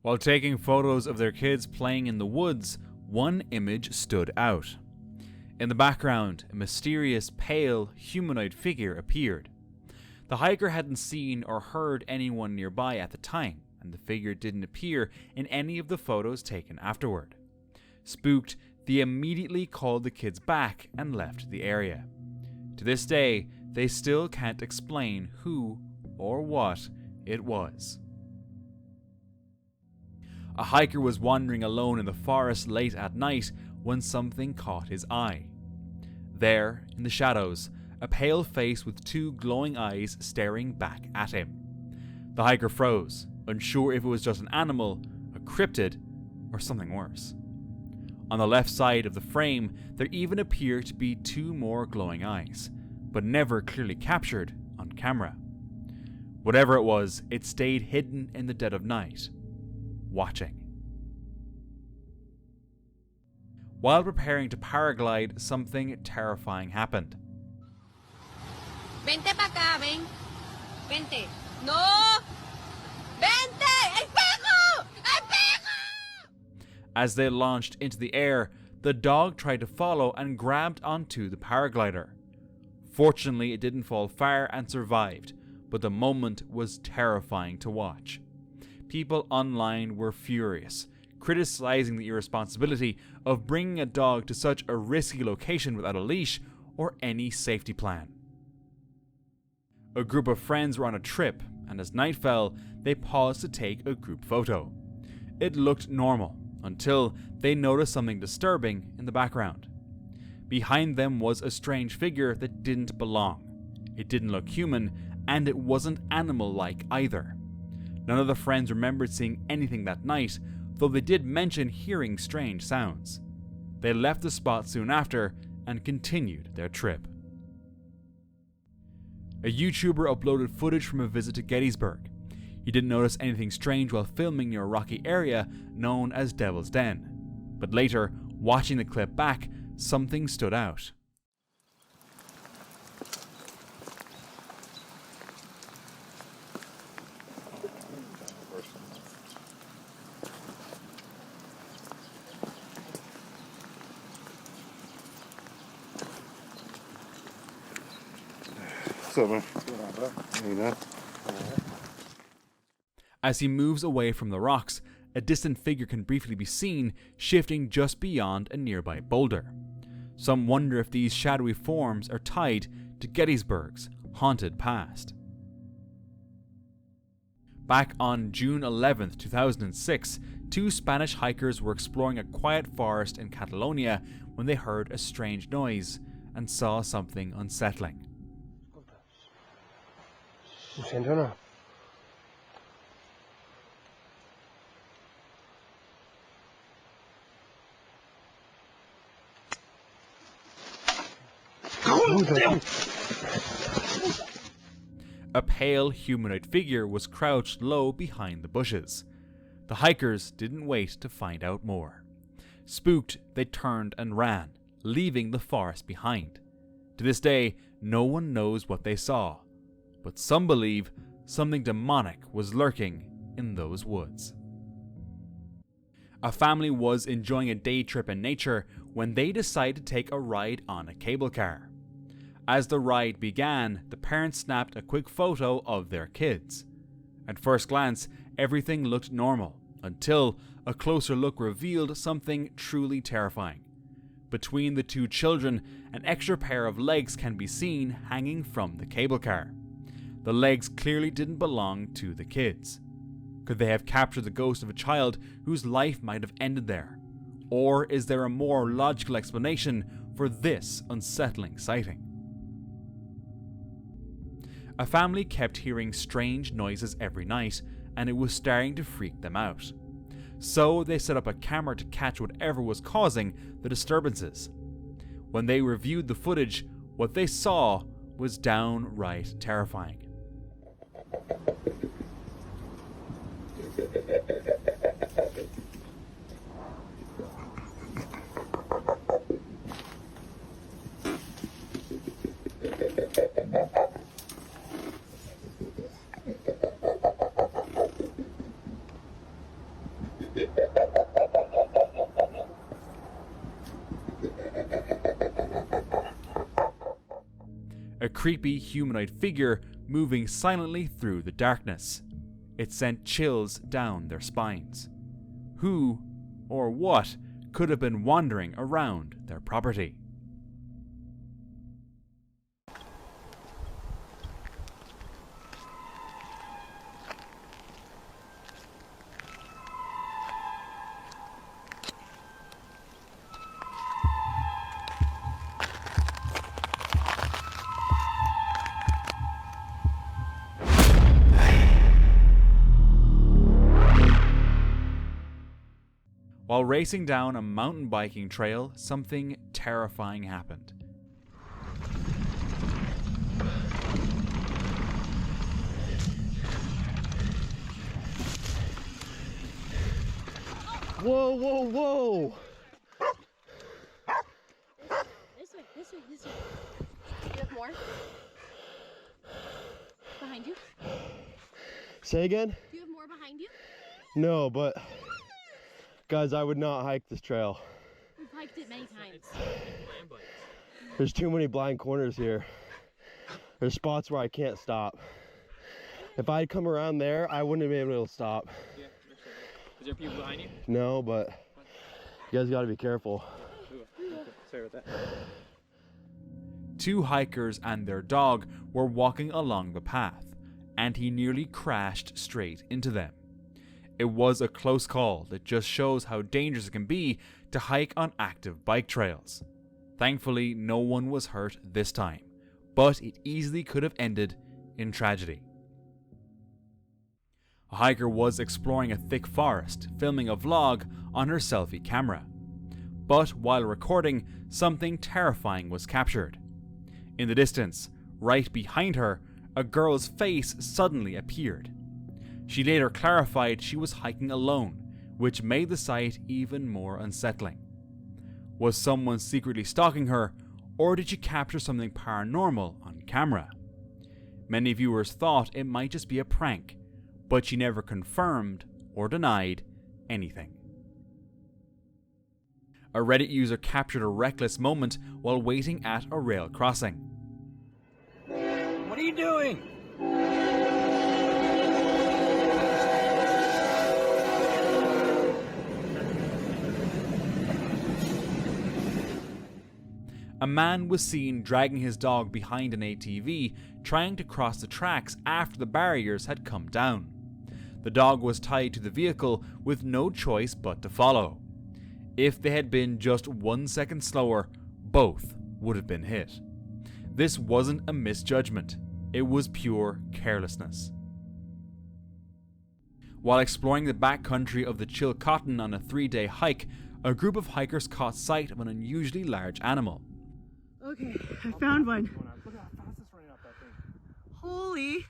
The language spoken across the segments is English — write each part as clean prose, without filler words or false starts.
While taking photos of their kids playing in the woods, one image stood out. In the background, a mysterious, pale, humanoid figure appeared. The hiker hadn't seen or heard anyone nearby at the time, and the figure didn't appear in any of the photos taken afterward. Spooked, they immediately called the kids back and left the area. To this day, they still can't explain who or what it was. A hiker was wandering alone in the forest late at night when something caught his eye. There, in the shadows, a pale face with two glowing eyes staring back at him. The hiker froze, unsure if it was just an animal, a cryptid, or something worse. On the left side of the frame, there even appeared to be two more glowing eyes, but never clearly captured on camera. Whatever it was, it stayed hidden in the dead of night, watching. While preparing to paraglide, something terrifying happened. Vente pa acá, ven. Vente. No! Vente! ¡Espejo! ¡Espejo! As they launched into the air, the dog tried to follow and grabbed onto the paraglider. Fortunately, it didn't fall far and survived, but the moment was terrifying to watch. People online were furious, criticizing the irresponsibility of bringing a dog to such a risky location without a leash or any safety plan. A group of friends were on a trip, and as night fell, they paused to take a group photo. It looked normal, until they noticed something disturbing in the background. Behind them was a strange figure that didn't belong. It didn't look human, and it wasn't animal-like either. None of the friends remembered seeing anything that night, though they did mention hearing strange sounds. They left the spot soon after and continued their trip. A YouTuber uploaded footage from a visit to Gettysburg. He didn't notice anything strange while filming near a rocky area known as Devil's Den. But later, watching the clip back, something stood out. As he moves away from the rocks, a distant figure can briefly be seen shifting just beyond a nearby boulder. Some wonder if these shadowy forms are tied to Gettysburg's haunted past. Back on June 11, 2006, two Spanish hikers were exploring a quiet forest in Catalonia when they heard a strange noise and saw something unsettling. A pale humanoid figure was crouched low behind the bushes. The hikers didn't wait to find out more. Spooked, they turned and ran, leaving the forest behind. To this day, no one knows what they saw, but some believe something demonic was lurking in those woods. A family was enjoying a day trip in nature when they decided to take a ride on a cable car. As the ride began, the parents snapped a quick photo of their kids. At first glance, everything looked normal, until a closer look revealed something truly terrifying. Between the two children, an extra pair of legs can be seen hanging from the cable car. The legs clearly didn't belong to the kids. Could they have captured the ghost of a child whose life might have ended there? Or is there a more logical explanation for this unsettling sighting? A family kept hearing strange noises every night, and it was starting to freak them out. So they set up a camera to catch whatever was causing the disturbances. When they reviewed the footage, what they saw was downright terrifying. A creepy humanoid figure moving silently through the darkness. It sent chills down their spines. Who, or what, could have been wandering around their property? While racing down a mountain biking trail, something terrifying happened. Whoa, whoa, whoa! This way, this way, this way. Do you have more? Behind you? Say again? Do you have more behind you? No, but guys, I would not hike this trail. We've hiked it many times. There's too many blind corners here. There's spots where I can't stop. If I'd come around there, I wouldn't have been able to stop. Yeah, is there people behind you? No, but you guys gotta be careful. Sorry about that. Two hikers and their dog were walking along the path, and he nearly crashed straight into them. It was a close call that just shows how dangerous it can be to hike on active bike trails. Thankfully, no one was hurt this time, but it easily could have ended in tragedy. A hiker was exploring a thick forest, filming a vlog on her selfie camera. But while recording, something terrifying was captured. In the distance, right behind her, a girl's face suddenly appeared. She later clarified she was hiking alone, which made the sight even more unsettling. Was someone secretly stalking her, or did she capture something paranormal on camera? Many viewers thought it might just be a prank, but she never confirmed or denied anything. A Reddit user captured a reckless moment while waiting at a rail crossing. What are you doing? A man was seen dragging his dog behind an ATV, trying to cross the tracks after the barriers had come down. The dog was tied to the vehicle with no choice but to follow. If they had been just 1 second slower, both would have been hit. This wasn't a misjudgment, it was pure carelessness. While exploring the backcountry of the Chilcotin on a 3-day hike, a group of hikers caught sight of an unusually large animal. Okay, I found one. Look how fast it's running up that thing. Holy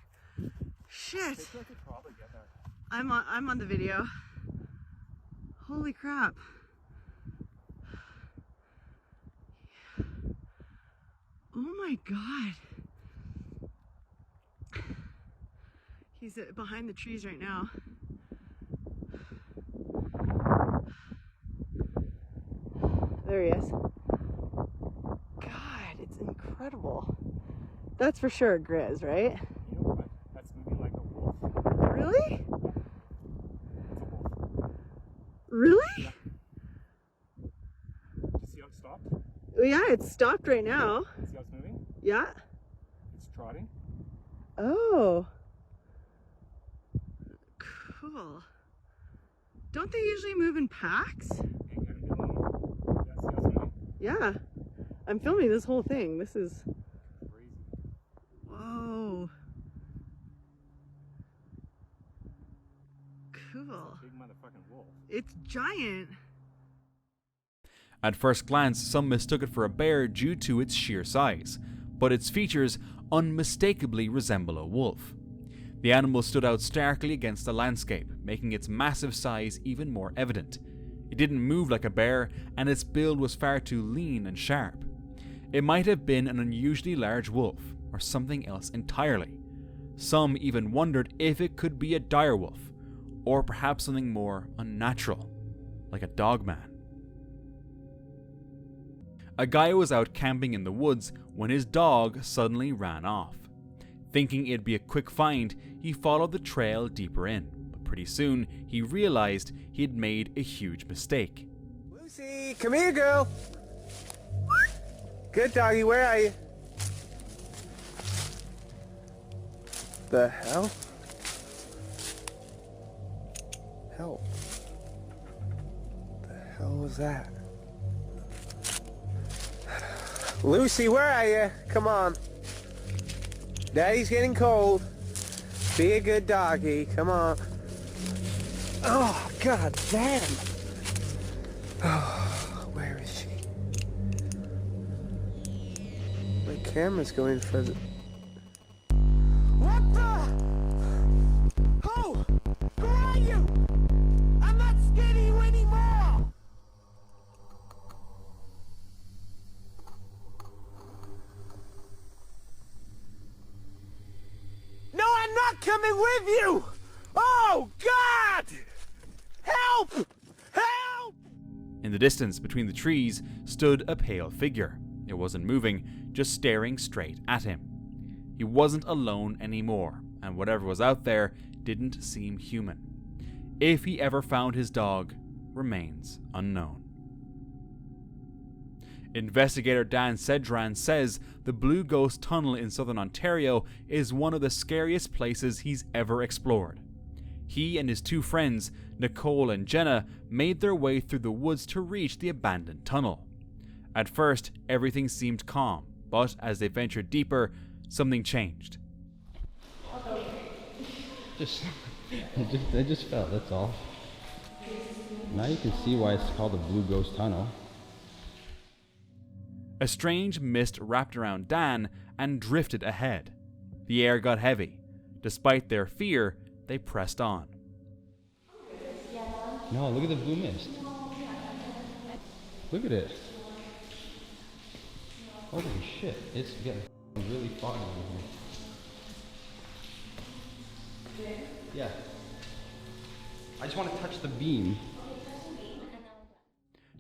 shit. They could probably get there. I'm on the video. Holy crap. Oh my god. He's behind the trees right now. There he is. God, it's incredible. That's for sure a grizz, right? You know what? That's moving like a wolf. Really? It's a wolf. Really? Yeah. Did you see how it stopped? Oh yeah, it's stopped right now. See how it's moving? Yeah. It's trotting. Oh. Cool. Don't they usually move in packs? And kind of alone. Yeah, see how it's moving? Yeah. I'm filming this whole thing. This is... Crazy. Whoa. Cool. Big motherfucking wolf. It's giant. At first glance, some mistook it for a bear due to its sheer size, but its features unmistakably resemble a wolf. The animal stood out starkly against the landscape, making its massive size even more evident. It didn't move like a bear, and its build was far too lean and sharp. It might have been an unusually large wolf, or something else entirely. Some even wondered if it could be a direwolf, or perhaps something more unnatural, like a dogman. A guy was out camping in the woods when his dog suddenly ran off. Thinking it'd be a quick find, he followed the trail deeper in, but pretty soon he realized he'd made a huge mistake. Lucy, come here, girl. Good doggy, where are you? The hell? Help. The hell was that? Lucy, where are you? Come on. Daddy's getting cold. Be a good doggy. Come on. Oh, god damn. Oh, where is she? My camera's going further. What the? Oh! Who are you? I'm not scared of you anymore! No, I'm not coming with you! Oh, God! Help! Help! In the distance between the trees stood a pale figure. It wasn't moving, just staring straight at him. He wasn't alone anymore, and whatever was out there didn't seem human. If he ever found his dog remains unknown. Investigator Dan Sedran says the Blue Ghost Tunnel in southern Ontario is one of the scariest places he's ever explored. He and his two friends, Nicole and Jenna, made their way through the woods to reach the abandoned tunnel. At first, everything seemed calm, but as they ventured deeper, something changed. They just fell, that's all. Now you can see why it's called the Blue Ghost Tunnel. A strange mist wrapped around Dan and drifted ahead. The air got heavy. Despite their fear, they pressed on. No, look at the blue mist. Look at it. Holy shit, it's getting really foggy in here. Yeah. I just want to touch the beam.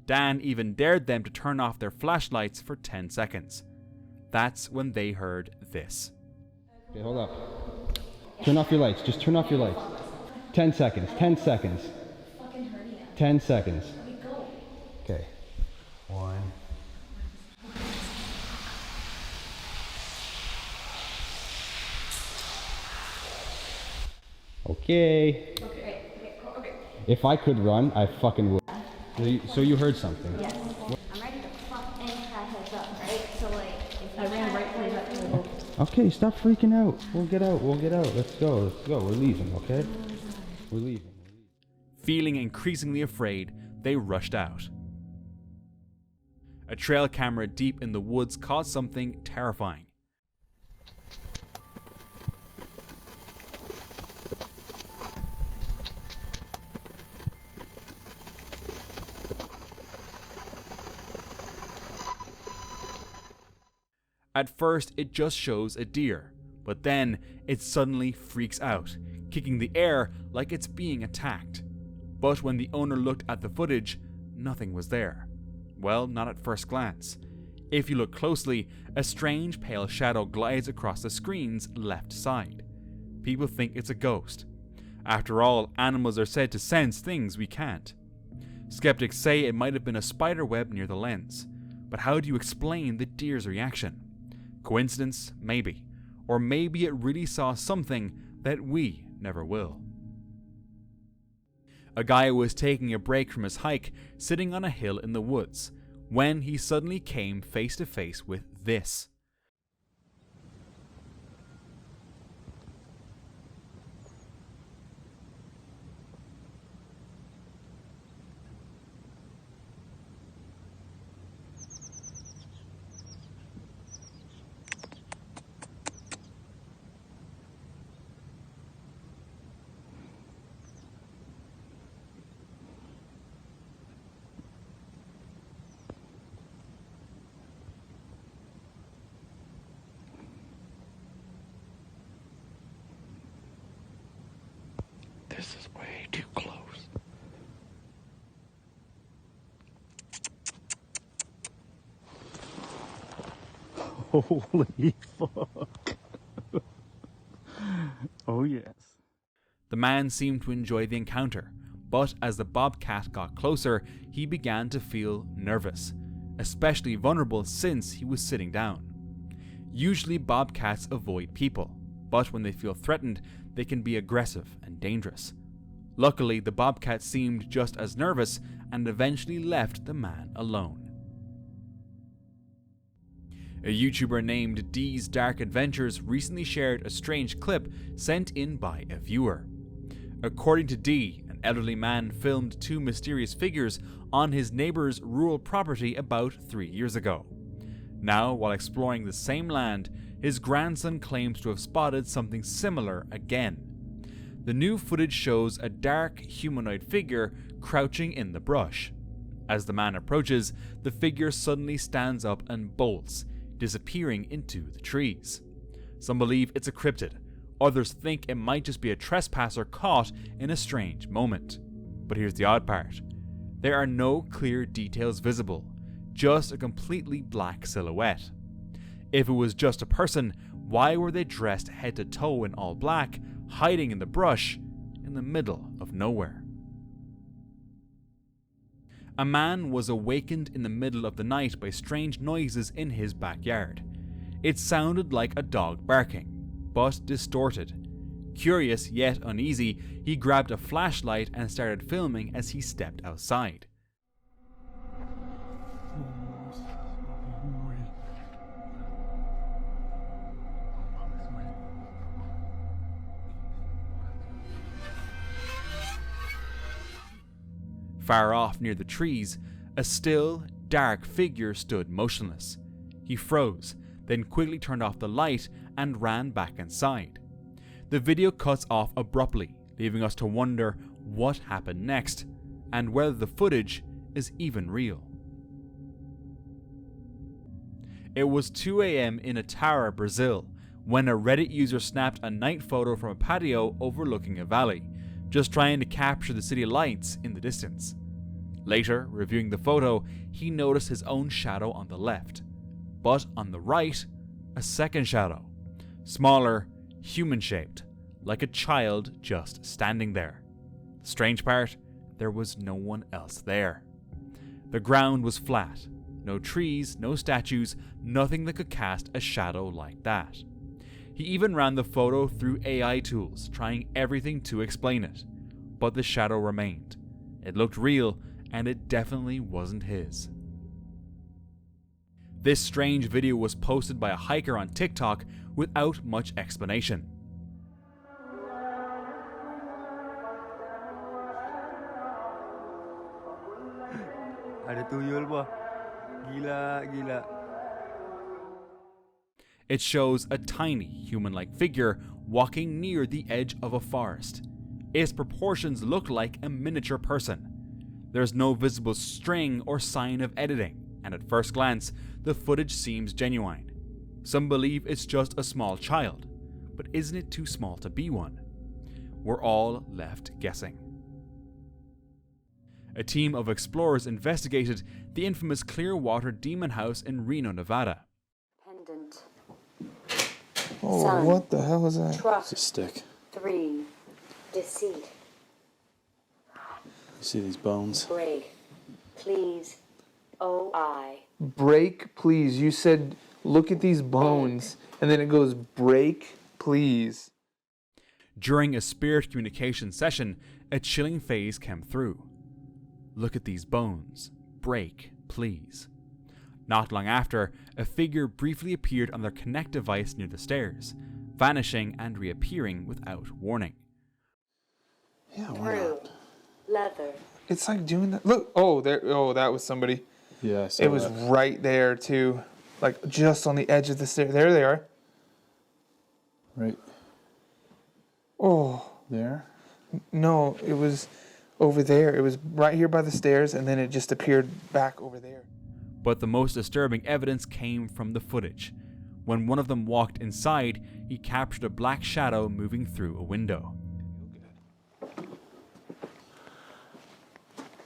Dan even dared them to turn off their flashlights for 10 seconds. That's when they heard this. Okay, hold up. Turn off your lights. Just turn off your lights. 10 seconds. 10 seconds. 10 seconds. Okay. 1. Okay. If I could run, I fucking would. So you heard something? Yes. I'm ready to fuck any crackheads up, right? So like, if I ran right through that tunnel. Okay, stop freaking out. We'll get out. We'll get out. Let's go. Let's go. We're leaving, okay? We're leaving. Feeling increasingly afraid, they rushed out. A trail camera deep in the woods caught something terrifying. At first, it just shows a deer, but then it suddenly freaks out, kicking the air like it's being attacked. But when the owner looked at the footage, nothing was there. Well, not at first glance. If you look closely, a strange pale shadow glides across the screen's left side. People think it's a ghost. After all, animals are said to sense things we can't. Skeptics say it might have been a spider web near the lens. But how do you explain the deer's reaction? Coincidence? Maybe. Or maybe it really saw something that we never will. A guy was taking a break from his hike, sitting on a hill in the woods, when he suddenly came face to face with this. Holy fuck. Oh yes. The man seemed to enjoy the encounter, but as the bobcat got closer, he began to feel nervous, especially vulnerable since he was sitting down. Usually bobcats avoid people, but when they feel threatened, they can be aggressive and dangerous. Luckily, the bobcat seemed just as nervous and eventually left the man alone. A YouTuber named D's Dark Adventures recently shared a strange clip sent in by a viewer. According to D, an elderly man filmed two mysterious figures on his neighbor's rural property about 3 years ago. Now, while exploring the same land, his grandson claims to have spotted something similar again. The new footage shows a dark humanoid figure crouching in the brush. As the man approaches, the figure suddenly stands up and bolts, disappearing into the trees. Some believe it's a cryptid, others think it might just be a trespasser caught in a strange moment. But here's the odd part. There are no clear details visible, just a completely black silhouette. If it was just a person, why were they dressed head to toe in all black, hiding in the brush, in the middle of nowhere? A man was awakened in the middle of the night by strange noises in his backyard. It sounded like a dog barking, but distorted. Curious yet uneasy, he grabbed a flashlight and started filming as he stepped outside. Far off near the trees, a still, dark figure stood motionless. He froze, then quickly turned off the light and ran back inside. The video cuts off abruptly, leaving us to wonder what happened next, and whether the footage is even real. It was 2 a.m. in Atara, Brazil, when a Reddit user snapped a night photo from a patio overlooking a valley, just trying to capture the city lights in the distance. Later, reviewing the photo, he noticed his own shadow on the left, but on the right, a second shadow, smaller, human-shaped, like a child just standing there. The strange part, there was no one else there. The ground was flat, no trees, no statues, nothing that could cast a shadow like that. He even ran the photo through AI tools, trying everything to explain it, but the shadow remained. It looked real, and it definitely wasn't his. This strange video was posted by a hiker on TikTok without much explanation. Ada tuyul ba? Gila. It shows a tiny, human-like figure walking near the edge of a forest. Its proportions look like a miniature person. There's no visible string or sign of editing, and at first glance, the footage seems genuine. Some believe it's just a small child, but isn't it too small to be one? We're all left guessing. A team of explorers investigated the infamous Clearwater Demon House in Reno, Nevada. Pendant. Oh, Sun. what the hell is that? Trust. It's a stick. 3. Deceit. You see these bones? Break. Please. OI. Break, please. You said, look at these bones. And then it goes, break, please. During a spirit communication session, a chilling phase came through. Look at these bones. Break, please. Not long after, a figure briefly appeared on their Connect device near the stairs, vanishing and reappearing without warning. Yeah, why not? Leather. It's like doing that. Look, oh, there. Oh, that was somebody. Yeah, I saw It was that. right there too, like just on the edge of the stair. There they are. Right Oh there. no, it was over there. It was right here by the stairs, and then it just appeared back over there. But the most disturbing evidence came from the footage. When one of them walked inside, he captured a black shadow moving through a window.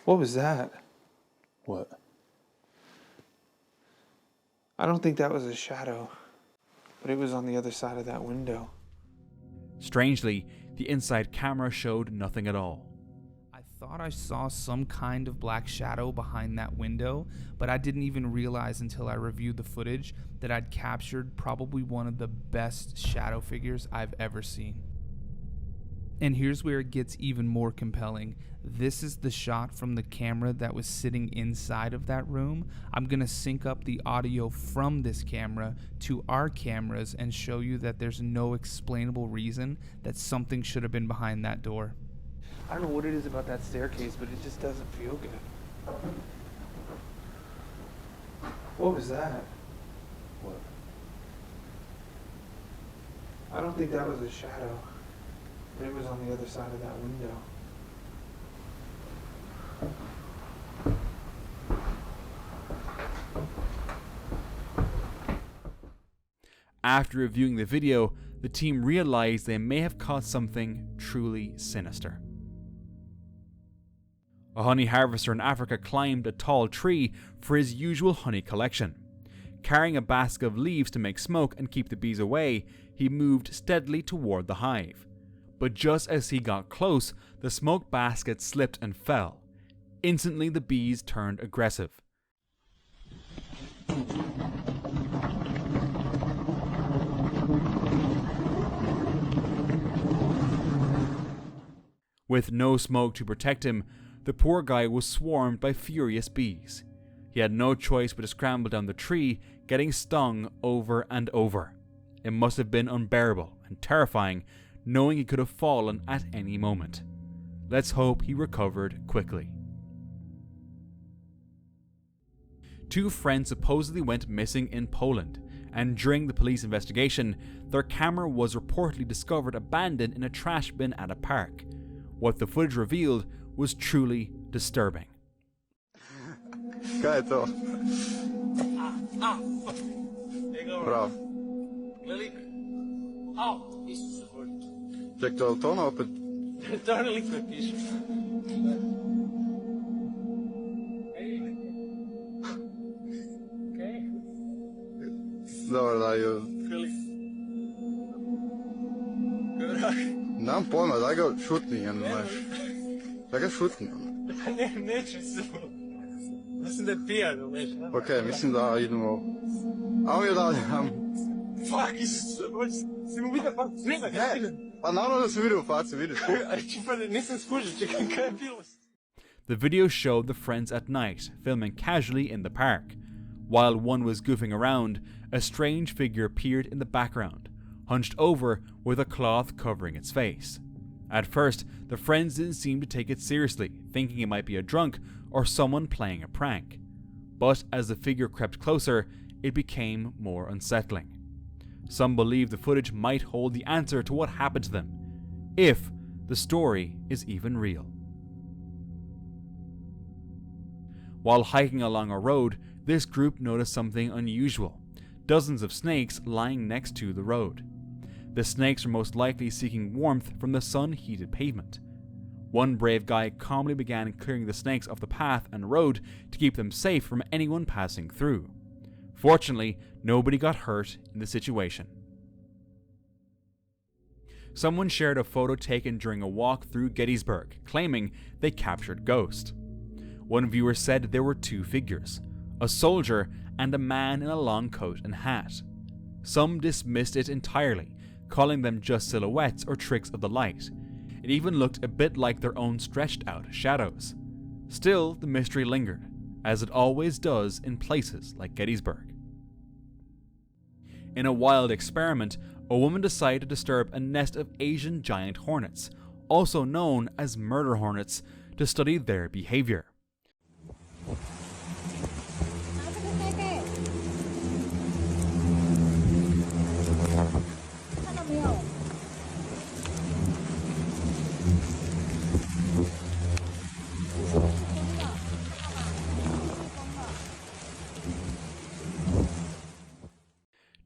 What was that? What? I don't think that was a shadow. but it was on the other side of that window. Strangely, the inside camera showed nothing at all. I thought I saw some kind of black shadow behind that window, but I didn't even realize until I reviewed the footage that I'd captured probably one of the best shadow figures I've ever seen. And here's where it gets even more compelling. This is the shot from the camera that was sitting inside of that room. I'm going to sync up the audio from this camera to our cameras and show you that there's no explainable reason that something should have been behind that door. I don't know what it is about that staircase, but it just doesn't feel good. What was that? What? I don't think that was a shadow, but it was on the other side of that window. After reviewing the video, the team realized they may have caught something truly sinister. A honey harvester in Africa climbed a tall tree for his usual honey collection. Carrying a basket of leaves to make smoke and keep the bees away, he moved steadily toward the hive. But just as he got close, the smoke basket slipped and fell. Instantly, the bees turned aggressive. With no smoke to protect him, the poor guy was swarmed by furious bees. He had no choice but to scramble down the tree, getting stung over and over. It must have been unbearable and terrifying, knowing he could have fallen at any moment. Let's hope he recovered quickly. Two friends supposedly went missing in Poland, and during the police investigation, their camera was reportedly discovered abandoned in a trash bin at a park. What the footage revealed was truly disturbing. Kaj je to? Prav. Ček, to ono opet? To je likve piše. Dobro, daj jo. Nemam pojma, daj ga šutni, znaš. Daj ga šutni. Neću se. Mislim da je pijan, znaš. Okej, mislim da idemo. Ajmo je dalje, ajmo. Fuck, si mu vidio facu? Pa naravno da sam vidio facu, vidiš. Nisam skužio, čekaj, kaj je bilo? The video showed the friends at night, filming casually in the park. While one was goofing around, a strange figure appeared in the background, hunched over with a cloth covering its face. At first, the friends didn't seem to take it seriously, thinking it might be a drunk or someone playing a prank. But as the figure crept closer, it became more unsettling. Some believe the footage might hold the answer to what happened to them, if the story is even real. While hiking along a road, this group noticed something unusual: dozens of snakes lying next to the road. The snakes were most likely seeking warmth from the sun-heated pavement. One brave guy calmly began clearing the snakes off the path and road to keep them safe from anyone passing through. Fortunately, nobody got hurt in the situation. Someone shared a photo taken during a walk through Gettysburg, claiming they captured Ghost. One viewer said there were two figures: a soldier and a man in a long coat and hat. Some dismissed it entirely, calling them just silhouettes or tricks of the light. It even looked a bit like their own stretched out shadows. Still, the mystery lingered, as it always does in places like Gettysburg. In a wild experiment, a woman decided to disturb a nest of Asian giant hornets, also known as murder hornets, to study their behavior.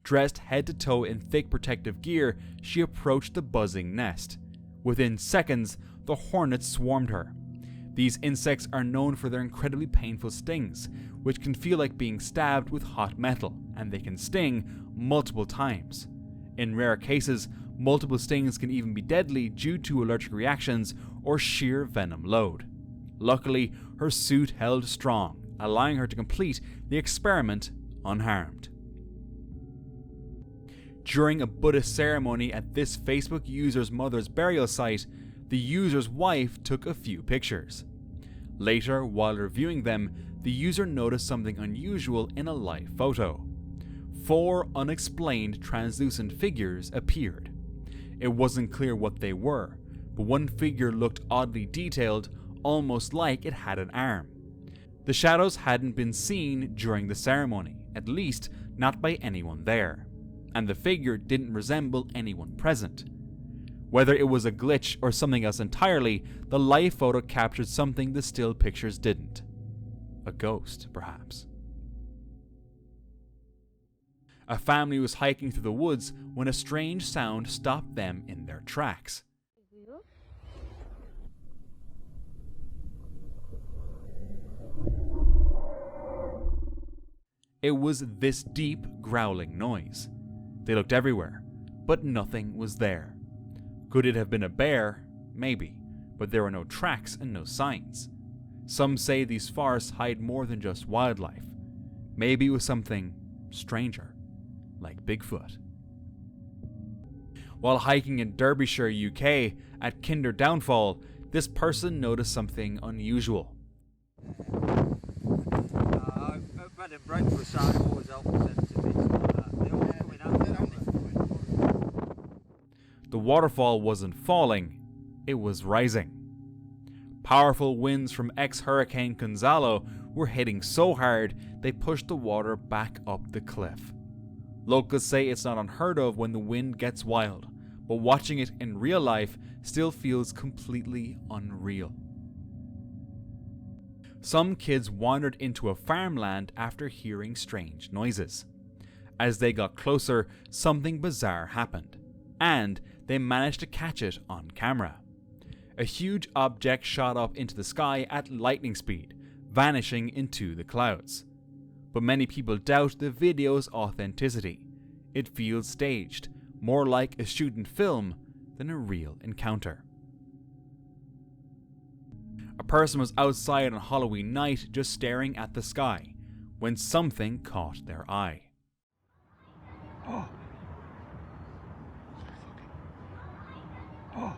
Dressed head to toe in thick protective gear, she approached the buzzing nest. Within seconds, the hornets swarmed her. These insects are known for their incredibly painful stings, which can feel like being stabbed with hot metal, and they can sting multiple times. In rare cases, multiple stings can even be deadly due to allergic reactions or sheer venom load. Luckily, her suit held strong, allowing her to complete the experiment unharmed. During a Buddhist ceremony at this Facebook user's mother's burial site, the user's wife took a few pictures. Later, while reviewing them, the user noticed something unusual in a live photo. 4 unexplained translucent figures appeared. It wasn't clear what they were, but one figure looked oddly detailed, almost like it had an arm. The shadows hadn't been seen during the ceremony, at least not by anyone there, and the figure didn't resemble anyone present. Whether it was a glitch or something else entirely, the live photo captured something the still pictures didn't. A ghost, perhaps. A family was hiking through the woods when a strange sound stopped them in their tracks. It was this deep, growling noise. They looked everywhere, but nothing was there. Could it have been a bear? Maybe, but there were no tracks and no signs. Some say these forests hide more than just wildlife. Maybe it was something stranger, like Bigfoot. While hiking in Derbyshire, UK, at Kinder Downfall, this person noticed something unusual. I've had a breakfast, so I always help sensitivities like that. They're all coming out. The waterfall wasn't falling, it was rising. Powerful winds from ex-Hurricane Gonzalo were hitting so hard they pushed the water back up the cliff. Locals say it's not unheard of when the wind gets wild, but watching it in real life still feels completely unreal. Some kids wandered into a farmland after hearing strange noises. As they got closer, something bizarre happened, and they managed to catch it on camera. A huge object shot up into the sky at lightning speed, vanishing into the clouds. But many people doubt the video's authenticity. It feels staged, more like a student film than a real encounter. A person was outside on Halloween night just staring at the sky when something caught their eye. Oh. Oh.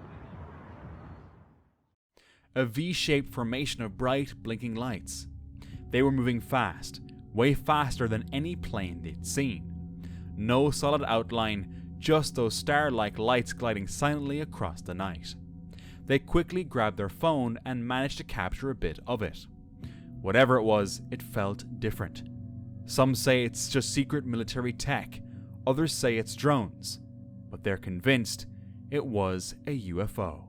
A V-shaped formation of bright, blinking lights. They were moving fast, way faster than any plane they'd seen. No solid outline, just those star-like lights gliding silently across the night. They quickly grabbed their phone and managed to capture a bit of it. Whatever it was, it felt different. Some say it's just secret military tech, others say it's drones, but they're convinced it was a UFO.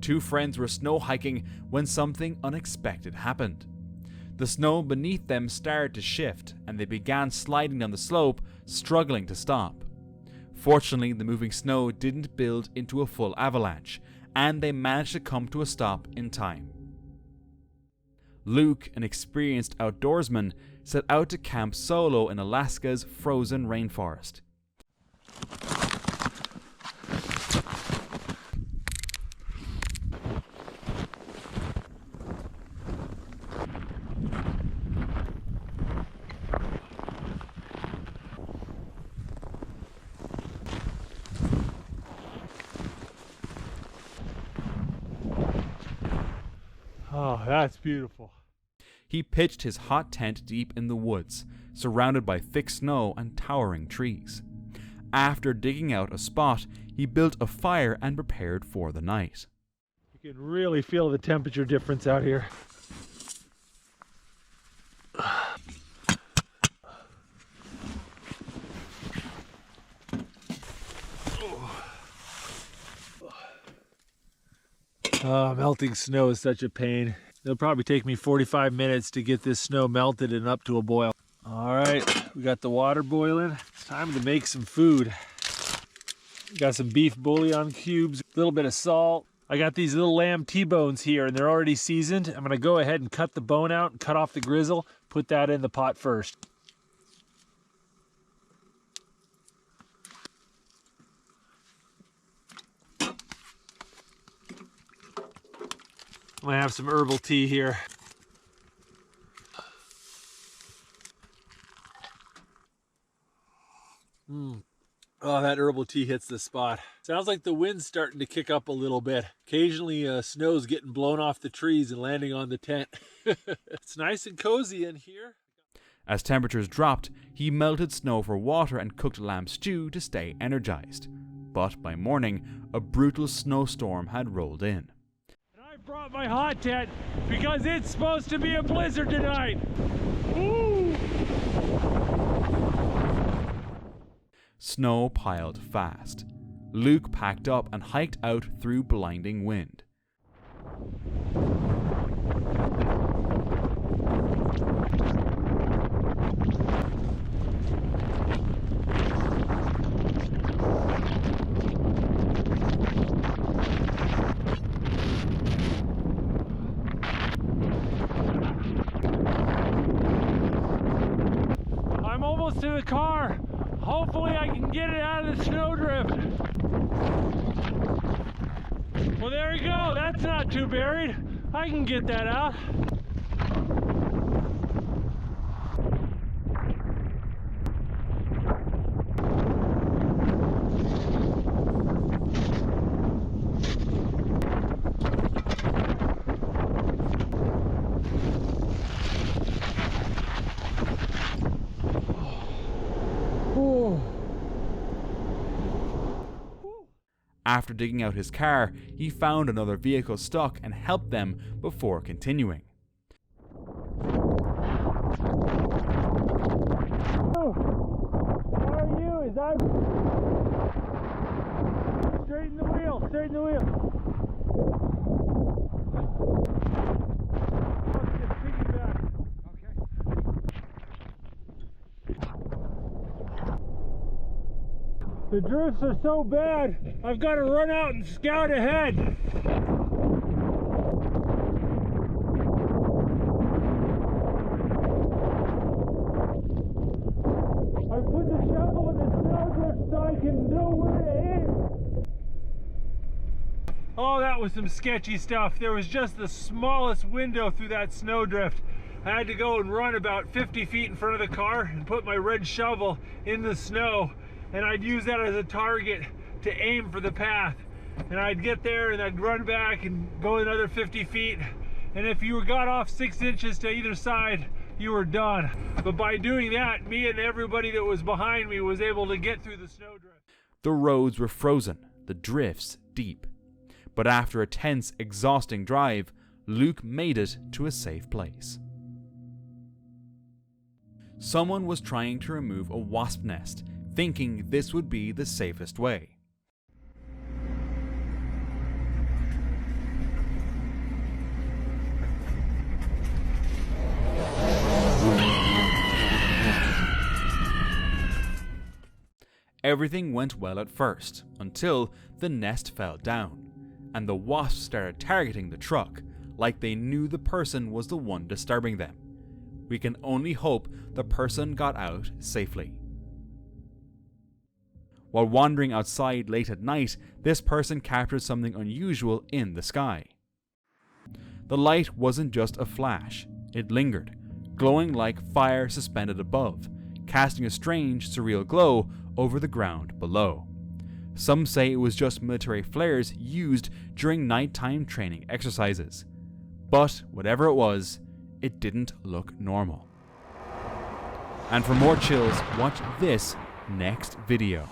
2 friends were snow hiking when something unexpected happened. The snow beneath them started to shift, and they began sliding down the slope, struggling to stop. Fortunately, the moving snow didn't build into a full avalanche, and they managed to come to a stop in time. Luke, an experienced outdoorsman, set out to camp solo in Alaska's frozen rainforest. Oh, that's beautiful. He pitched his hot tent deep in the woods, surrounded by thick snow and towering trees. After digging out a spot, he built a fire and prepared for the night. You can really feel the temperature difference out here. Melting snow is such a pain. It'll probably take me 45 minutes to get this snow melted and up to a boil. All right, we got the water boiling. It's time to make some food. Got some beef bouillon cubes, a little bit of salt, I got these little lamb T-bones here and they're already seasoned. I'm gonna go ahead and cut the bone out and cut off the grizzle, put that in the pot first. I'm gonna have some herbal tea here. Oh, that herbal tea hits the spot. Sounds like the wind's starting to kick up a little bit. Occasionally, snow's getting blown off the trees and landing on the tent. It's nice and cozy in here. As temperatures dropped, he melted snow for water and cooked lamb stew to stay energized. But by morning, a brutal snowstorm had rolled in. And I brought my hot tent because it's supposed to be a blizzard tonight. Woo! Snow piled fast. Luke packed up and hiked out through blinding wind. I'm almost to the car. Hopefully I can get it out of the snowdrift. Well, there we go. That's not too buried. I can get that out. After digging out his car, he found another vehicle stuck and helped them before continuing. How are you? Is that... Straighten the wheel, straighten the wheel. Let's get piggyback. The drifts are so bad, I've got to run out and scout ahead. I put the shovel in the snowdrift so I can know where to aim. Oh, that was some sketchy stuff. There was just the smallest window through that snowdrift. I had to go and run about 50 feet in front of the car and put my red shovel in the snow. And I'd use that as a target to aim for the path. And I'd get there and I'd run back and go another 50 feet. And if you got off 6 inches to either side, you were done. But by doing that, me and everybody that was behind me was able to get through the snowdrift. The roads were frozen, the drifts deep. But after a tense, exhausting drive, Luke made it to a safe place. Someone was trying to remove a wasp nest, thinking this would be the safest way. Everything went well at first, until the nest fell down, and the wasps started targeting the truck, like they knew the person was the one disturbing them. We can only hope the person got out safely. While wandering outside late at night, this person captured something unusual in the sky. The light wasn't just a flash, it lingered, glowing like fire suspended above, casting a strange, surreal glow over the ground below. Some say it was just military flares used during nighttime training exercises. But whatever it was, it didn't look normal. And for more chills, watch this next video.